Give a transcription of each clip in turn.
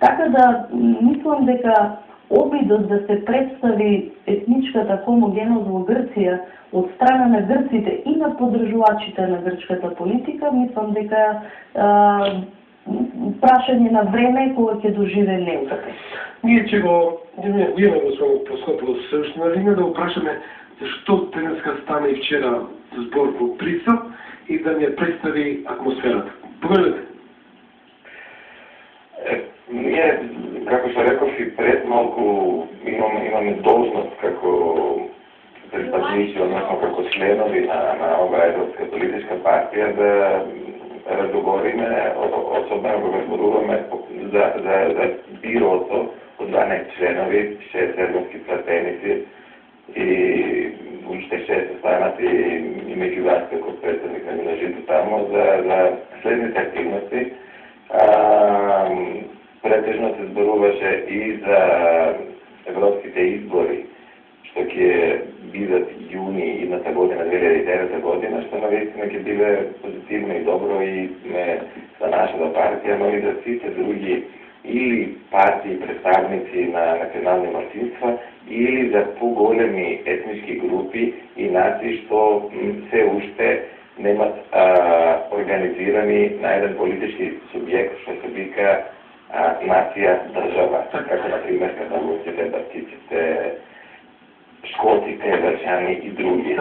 Така да, мислам дека обидот да се представи етничката хомогеност во Грција од страна на грците и на поддржувачите на грчката политика, мислам дека прашање на време кога ќе доживее неуспех. Ние ќе го имаме го својот подход во сршна линија да го прашаме што денеска стане и вчера збор во Брисел и да ни представи атмосферата. Повелете. Ние, како што реков и пред малку, имаме должност како представници, односно како членови на оваа Европска политичка партија да разговориме, особено кога зборуваме за бирото од 12 членови, 6 европски пратеници и уште 6 останати и меѓу вас како представник на Минажито тамо за следните активности. Претежно се зборуваше и за европските избори, што ќе бидат јуни идната година, 2009 година, што навистина ќе биде позитивно и добро и за нашата партија, но и за сите други или партии представници на национални малцинства, или за поголеми етнички групи и нации што се уште немат организирани на еден политички субјект што се вика нација држава, како например каталуците, баскиците, шкоците, грчани и други.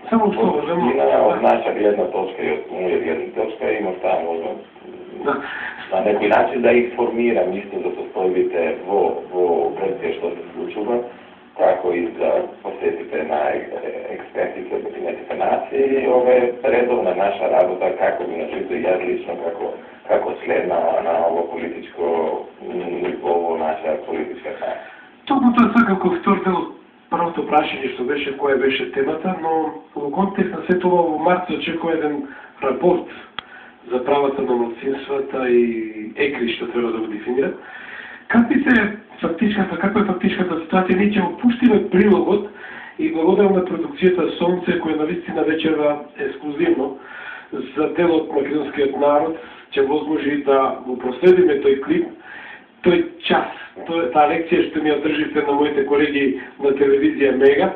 Само што од наша гледна точка и од моја гледна точка има таа можност на некој начин да информирам исто за состојбите во Грција што се случува, како и за посетите на експертите од Обединетите нации и ова е редовна наша работа, како би начито и јас лично како член на ово политичко ниво во наша политичка партија. Токму тоа свакако втор дел првото прашање што беше која беше темата, но во контекст на сето ова во март се очекува еден рапорт за правата на малцинствата и ЕКРИ што треба да го дефинира. Каква е фактичката ситуација? Ние ќе го пуштиме прилогот и благодарам на продукцијата Сонце, која навистина вечерва ексклузивно за дел од македонскиот народ, ќе возможи да го проследиме тој клип, тој час, таа лекција што ми ја држите на моите колеги на телевизија Мега.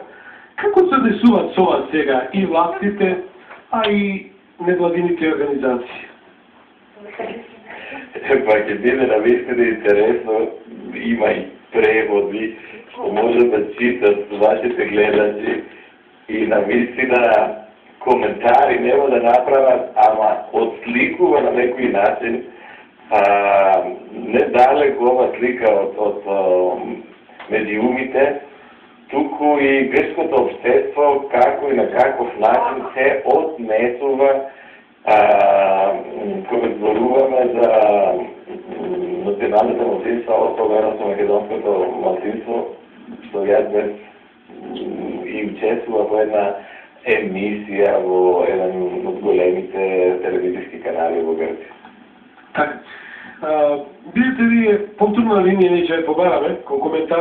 Како се однесуваат со ова сега и властите, а и невладините организации? Па ќе биде навистина интересно, има и преводи што може да читат вашите гледачи и навистина коментари нема да направат, ама отсликува на некој начин недалеку ова слика од медиумите, туку и грчкото општество како и на каков начин се однесува кога зборуваме за националните малцинства, особено со македонското малцинство, што јас бев и учествува во една емисија во еден од големите телевизиски канали во Грција. Така. Бидете вие повторно на линија, ние ќе побараме, кој коментар